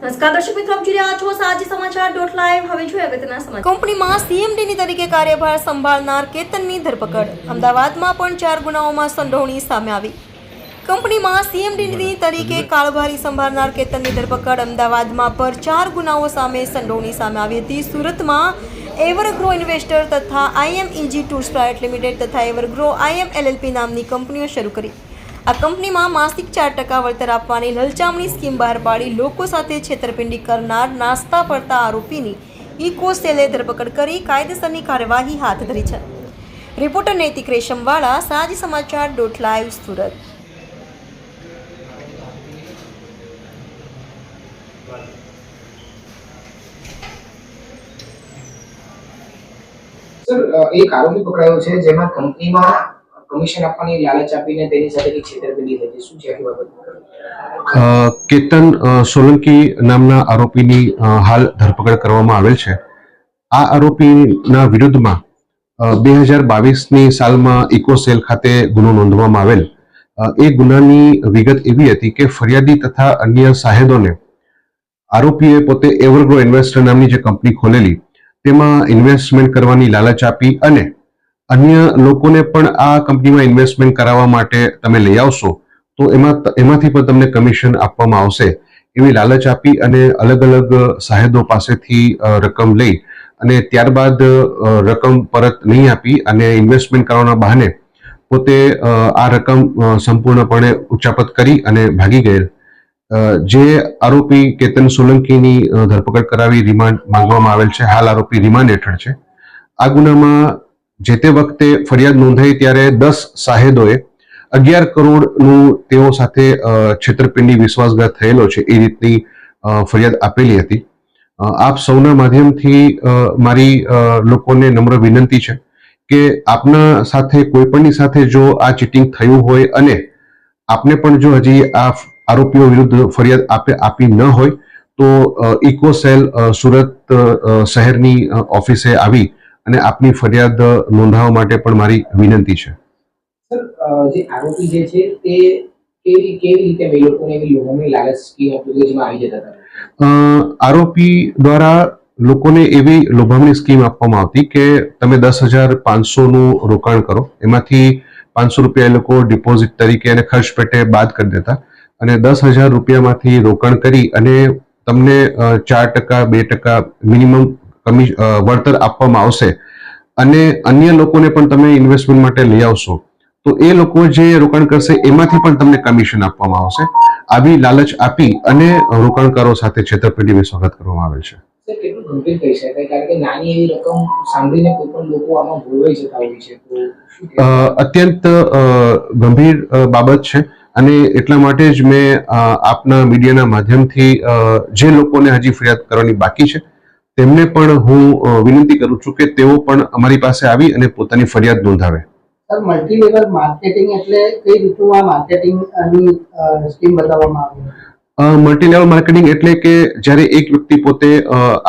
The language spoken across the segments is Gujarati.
નમસ્કાર દર્શક મિત્રો, આપ જોઈ રહ્યા છો સાજી સમાચાર .live. હવે જોઈએ અગત્યના સમાચાર. કંપનીમાં સીએમડીની તરીકે કાર્યભાર સંભાળનાર કેતનની ધરપકડ. અમદાવાદમાં પણ 4 ગુનાઓમાં સંડોવણી સામે આવી. કંપનીમાં સીએમડીની તરીકે કાળભારી સંભાળનાર કેતનની ધરપકડ. અમદાવાદમાં પર 4 ગુનાઓ સામે સંડોવણી સામે આવી હતી. સુરતમાં એવરગ્રો ઇન્વેસ્ટર તથા IMEG ટૂર્સ પ્રાઇવેટ લિમિટેડ તથા એવરગ્રો IM LLP નામની કંપનીઓ શરૂ કરી. આ કંપનીમાં માસિક 4% વળતર આપવાની લલચામણી સ્કીમ બહાર પાડી લોકો સાથે છેતરપિંડી કરનાર નાસ્તા પડતા આરોપીની ઇકો સેલે ધરપકડ કરી કાયદેસરની કાર્યવાહી હાથ ધરી છે. રિપોર્ટર નૈતિક રેશમવાળા, સાજી સમાચાર .live, સુરત. સર, એક આરોપી પકડાયો છે જેમાં કંપનીમાં કમિશન આપવાની લાલચ આપીને તેની સાથે છેતરપિંડી થઈ. શું છે આખી બાબત? કેતન સોલંકી નામના આરોપીની હાલ ધરપકડ કરવામાં આવેલ છે. આ આરોપીના વિરુદ્ધમાં 2022ની સાલમાં ઇકોસેલ ખાતે ગુનો નોંધવામાં આવેલ. એ ગુનાની વિગત એવી હતી કે ફરિયાદી તથા અન્ય સાહેદોને આરોપીએ પોતે એવરગ્રો ઇન્વેસ્ટર નામની જે કંપની ખોલેલી તેમાં ઇન્વેસ્ટમેન્ટ કરવાની લાલચ આપી અને અન્ય લોકોને પણ આ કંપનીમાં ઇન્વેસ્ટમેન્ટ કરાવવા માટે તમે લઈ આવશો તો એમાંથી પણ તમને કમિશન આપવામાં આવશે એવી લાલચ આપી અને અલગ અલગ સાહેદો પાસેથી રકમ લઈ અને ત્યારબાદ રકમ પરત નહીં આપી અને ઇન્વેસ્ટમેન્ટ કરવાના બહાને પોતે આ રકમ સંપૂર્ણપણે ઉચ્ચાપત કરી અને ભાગી ગયેલ. જે આરોપી કેતન સોલંકીની ધરપકડ કરાવી રિમાન્ડ માંગવામાં આવેલ છે. હાલ આરોપી રિમાન્ડ હેઠળ છે. આ ગુનામાં જે તે વખતે ફરિયાદ નોંધાઈ ત્યારે 10 સાહેદોએ 11 કરોડનું તેઓ સાથે છેતરપિંડી વિશ્વાસઘાત થયેલો છે એ રીતની ફરિયાદ આપેલી હતી. આપ સૌના માધ્યમથી મારી લોકોને નમ્ર વિનંતી છે કે આપના સાથે કોઈપણની સાથે જો આ ચીટિંગ થયું હોય અને આપને પણ જો હજી આ આરોપીઓ વિરુદ્ધ ફરિયાદ આપી ન હોય તો ઇકોસેલ સુરત શહેરની ઓફિસે આવી અને આપની ફરિયાદ નોંધાવવા માટે પણ મારી વિનંતી છે. સર, જે આરોપી જે છે તે કેવી રીતે બે લોકોને એવી લોકોની લાલચ સ્કીમ એપ્લિકેશનમાં આવી જતા હતા? આરોપી દ્વારા લોકોને એવી લોભામણી સ્કીમ આપવામાં આવતી કે તમે 10,500નું રોકાણ કરો, એમાંથી 500 રૂપિયા એ લોકો ડિપોઝિટ તરીકે અને ખર્ચ પેટે બાદ કરી દેતા અને 10,000 રૂપિયામાંથી રોકાણ કરી અને તમને 4% 2% મિનિમમ વળતર આપવામાં આવશે અને અન્ય લોકોને પણ તમે ઇન્વેસ્ટમેન્ટ માટે લઈ આવશો તો એ લોકો જે રોકાણ કરશે એમાંથી પણ તમને કમિશન આપવામાં આવશે. આવી લાલચ આપી અને રોકાણકારો સાથે છેતરપિંડી વિશ્વાસઘાત કરવામાં આવે છે. સર, કેટલું ગંભીર કહી શકાય? કારણ કે નાની એવી રકમ સાંભળીને કોઈ પણ લોકો આમાં ભોળવાઈ જતા હોય છે. તો અત્યંત ગંભીર બાબત છે અને એટલા માટે જ મેં આપના મીડિયાના માધ્યમથી જે લોકોને હજી ફરિયાદ કરવાની બાકી છે તેમને પણ હું વિનંતી કરું છું કે તેઓ પણ અમારી પાસે આવી અને પોતાની ફરિયાદ નોંધાવે. સર, મલ્ટી લેવલ માર્કેટિંગ એટલે કઈ રીતનું આ માર્કેટિંગની સ્કીમ બતાવવામાં આવી? મલ્ટી લેવલ માર્કેટિંગ એટલે કે જ્યારે એક વ્યક્તિ પોતે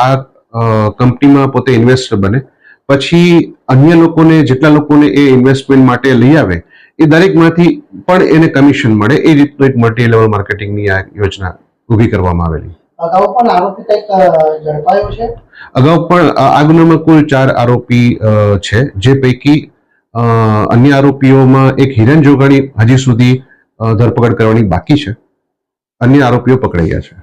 આ કંપનીમાં પોતે ઇન્વેસ્ટર બને પછી અન્ય લોકોને જેટલા લોકોને એ ઇન્વેસ્ટમેન્ટ માટે લઈ આવે એ દરેકમાંથી પણ એને કમિશન મળે એ રીતનું એક મલ્ટી લેવલ માર્કેટિંગની આ યોજના ઊભી કરવામાં આવેલી. અગાઉ પણ આરોપી કંઈક ઝડપાયો છે? અગાઉ પણ આ ગુનામાં કુલ 4 આરોપી છે, જે પૈકી અન્ય આરોપીઓમાં એક હિરેન જોગાણી હજી સુધી ધરપકડ કરવાની બાકી છે. અન્ય આરોપીઓ પકડાયા છે.